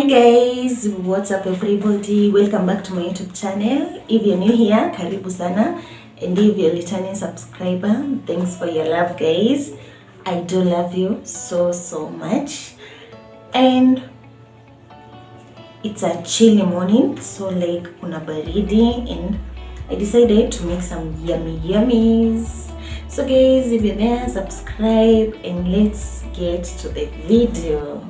Hey guys, what's up everybody? Welcome back to my YouTube channel. If you're new here, karibu sana. And if you're a returning subscriber, thanks for your love guys. I do love you so much. And it's a chilly morning, so like kuna baridi, and I decided to make some yummies. So guys, if you're there, subscribe and let's get to the video.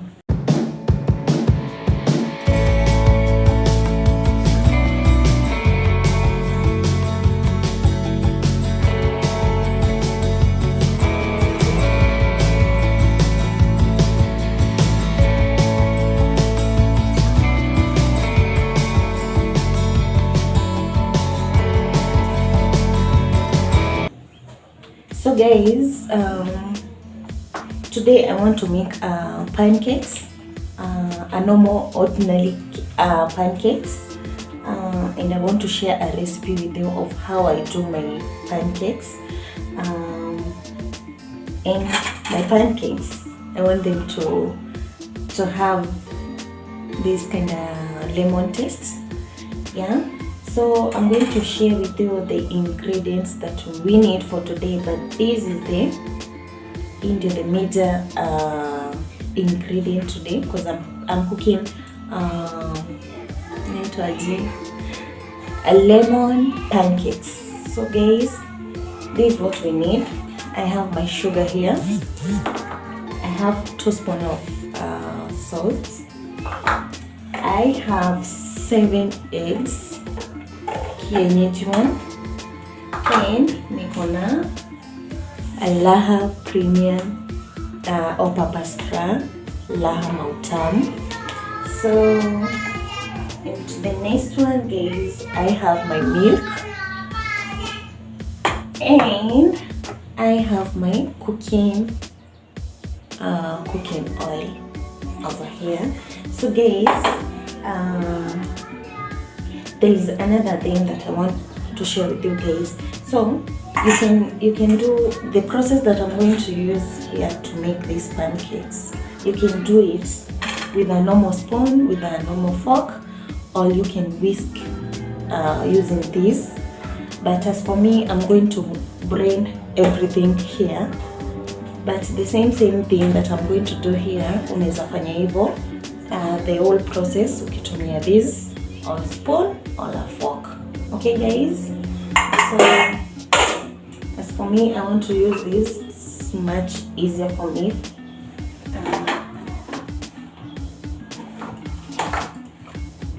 So guys, today I want to make pancakes, a normal ordinary pancakes, and I want to share a recipe with you of how I do my pancakes. And my pancakes, I want them to have this kind of lemon taste, yeah. So I'm going to share with you the ingredients that we need for today, but this is the major ingredient today because I'm cooking a lemon pancakes. So guys, this is what we need. I have my sugar here. I have 2 spoons of salt. I have 7 eggs. Kienyeji one, and nikona a laha premium or papastra laha mautam. So and the next one guys, I have my milk and I have my cooking oil over here. So guys, there is another thing that I want to share with you guys. So you can do the process that I'm going to use here to make these pancakes. You can do it with a normal spoon, with a normal fork, or you can whisk using this. But as for me, I'm going to blend everything here. But the same thing that I'm going to do here, unaweza fanya hivyo. The whole process ukitumia this or a spoon or a fork. Okay guys, so as for me, I want to use this. It's much easier for me.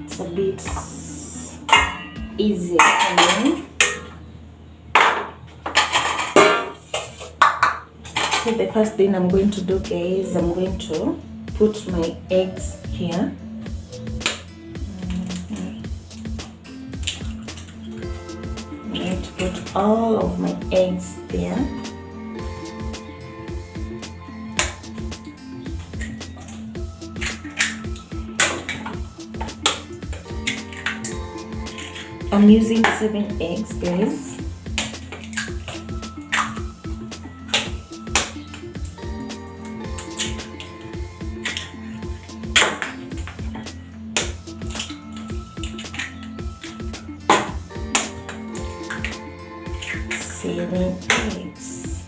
It's a bit easier for me. So the first thing I'm going to do guys, I'm going to put my eggs here. Put all of my eggs there. I'm using 7 eggs guys. Eggs.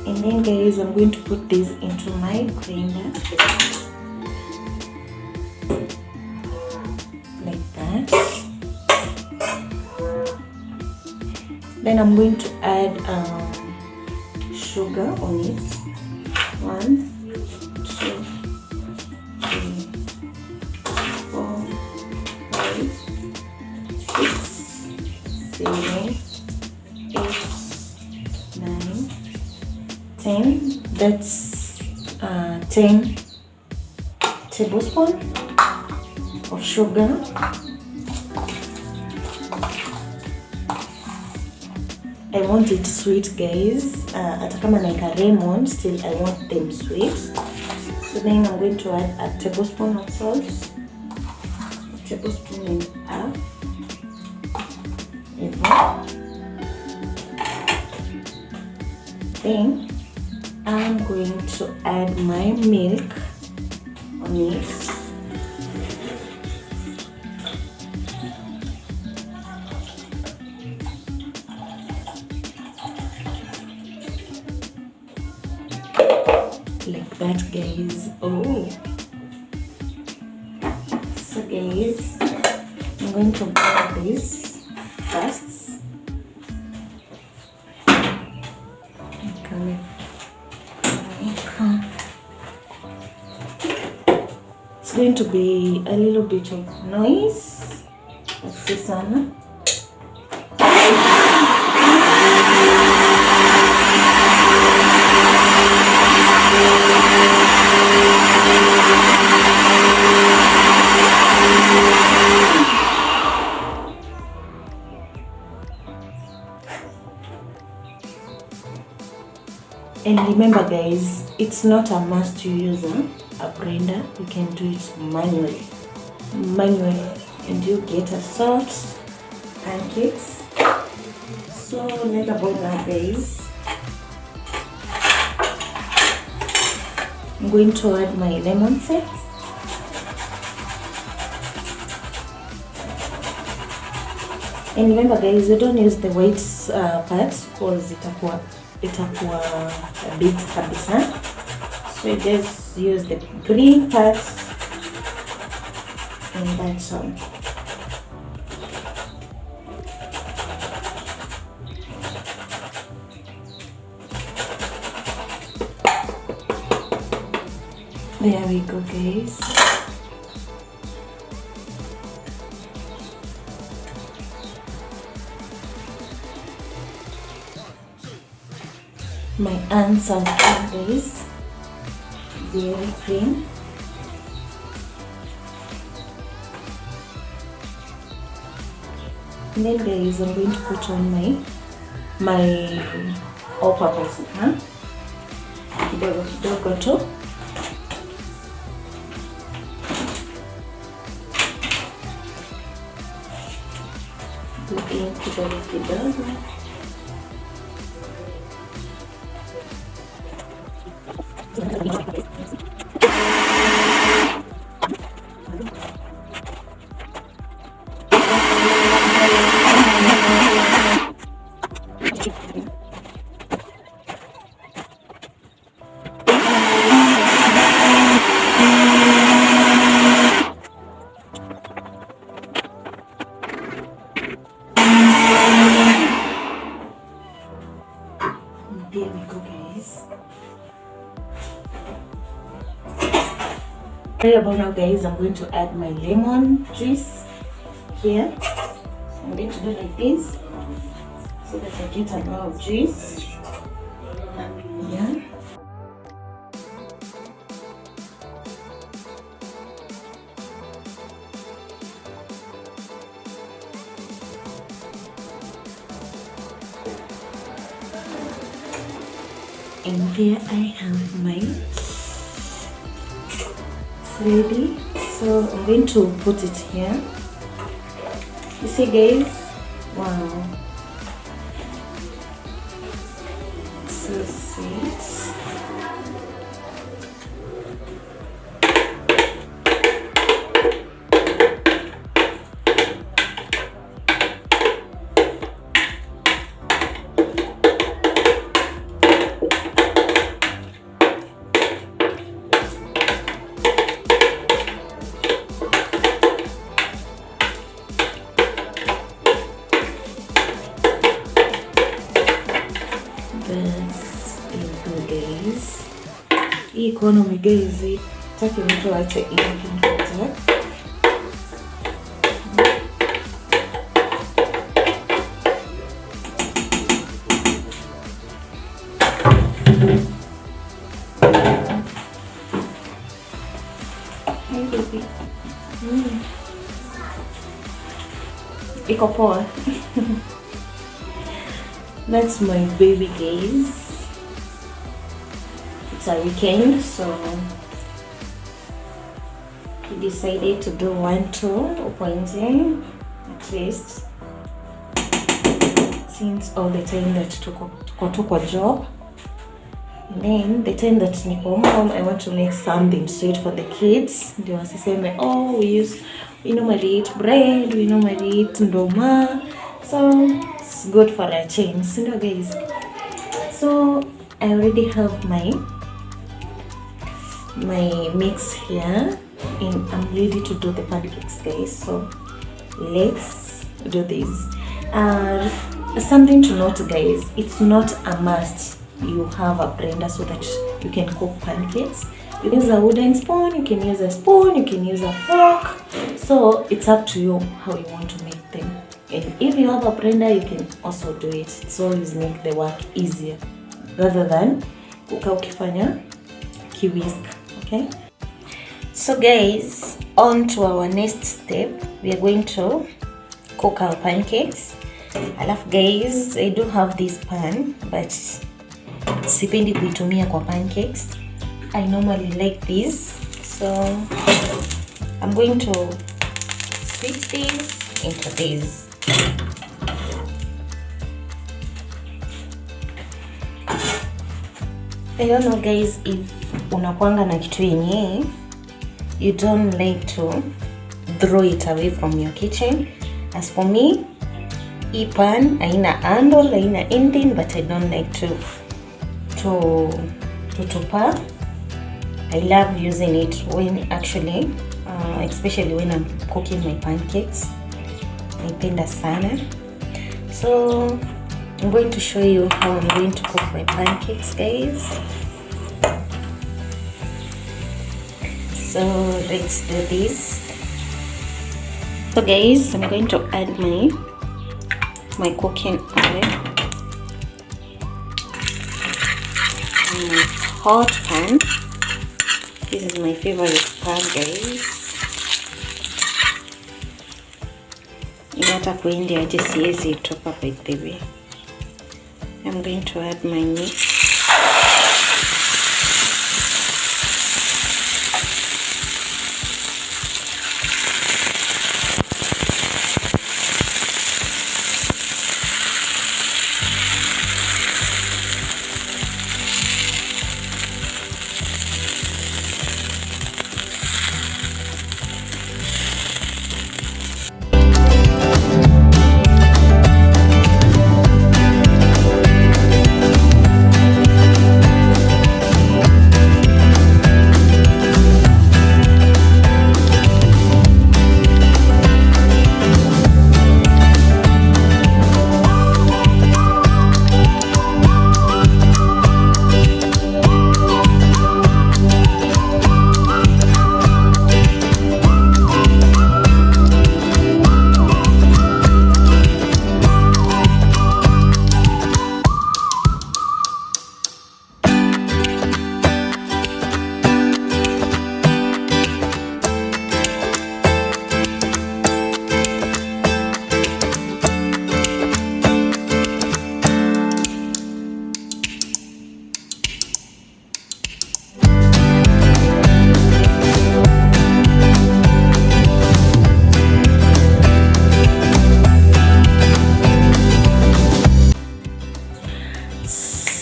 And then guys, I'm going to put this into my grinder like that. Then I'm going to add sugar on it. 1, 2, 3, 4, 5, 6, 7, 10. That's 10 tablespoons of sugar. I want it sweet guys. Hata kama naika lemon, still I want them sweet. So then I'm going to add a tablespoon of salt, a tablespoon and a half. Then I'm going to add my milk on it. like that, guys. Oh, so guys, I'm going to boil this first. Okay. It's going to be a little bit of noise. Let's see some. And remember, guys, it's not a must to use a blender. You can do it manually, and you get a soft pancakes. So let the boil now, guys. I'm going to add my lemon zest. And remember, guys, you don't use the white part because itakuwa a bit kabisa. So you just use the green part, and that's all. There we go, guys. My answer is very cream. And then, guys, I'm going to put on my all-purpose, kidogo tu. Kidogo. There we go, guys. Right about now, guys, I'm going to add my lemon juice here. So I'm going to do like this so that I get a lot of juice. Yeah. And here I have my ready, so I'm going to put it here. You see, guys, wow, so sweet. Hii economy, guys, taki mtu ache ingine. Hey baby. Iko poa. That's my baby, guys. It's a weekend, so he decided to do 1-2 pointing at least, since all the time that tuko job. And then the time that niko home, I want to make something sweet for the kids. Ndio wasiseme, oh, we normally eat bread, we normally eat ndoma. So it's good for a change, you know, guys. So I already have my my mix here, and I'm ready to do the pancakes, guys. So let's do this. Something to note, guys, it's not a must you have a blender so that you can cook pancakes. You can use a wooden spoon, you can use a spoon, you can use a fork. So it's up to you how you want to make them. And if you have a blender, you can also do it. It's always make the work easier rather than ukifanya whisk. Okay, so guys, on to our next step. We are going to cook our pancakes. I love, guys, I do have this pan, but sipendi kuitumia kwa pancakes. I normally like this, so I'm going to switch this into this. I don't know, guys, if unakwanga na kitu yenye you don't like to throw it away from your kitchen. As for me, hii pan haina handle, haina anything, but I don't like to tupa. I love using it when actually especially when I'm cooking my pancakes. Naipenda sana. So I'm going to show you how I'm going to cook my pancakes, guys. So let's do this. So guys, I'm going to add my cooking oil in my hot pan. This is my favorite pan, guys. Inata kuindi aje siwezi topa by the way. I'm going to add my mix.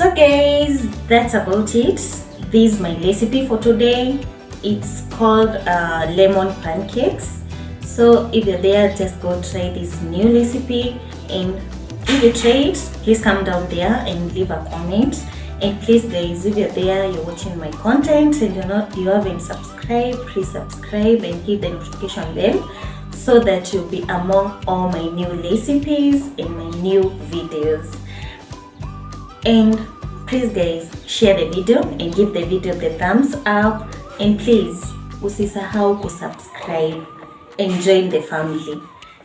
So guys, that's about it. This is my recipe for today. It's called lemon pancakes. So if you're there, just go try this new recipe, and if you try it, please come down there and leave a comment. And please guys, if you're there, you're watching my content and you haven't subscribed, please subscribe and hit the notification bell so that you'll be among all my new recipes and my new videos. And please guys, share the video and give the video the thumbs up, and please usisahau kusubscribe and join the family.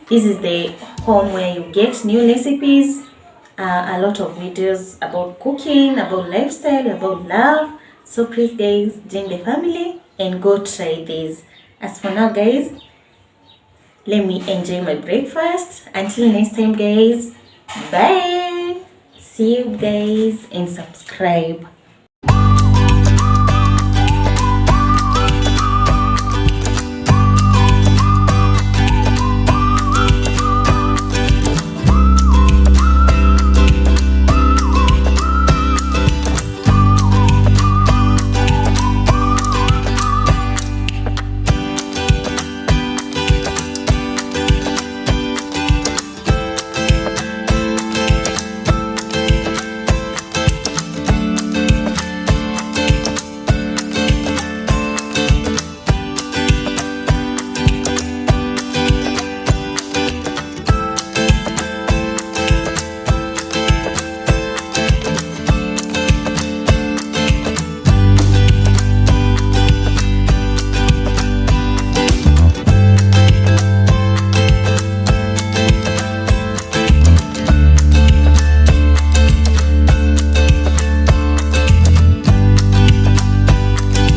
This is the home where you get new recipes, a lot of videos about cooking, about lifestyle, about love. So please guys, join the family and go try this. As for now guys, let me enjoy my breakfast. Until next time guys, bye. See you guys and subscribe.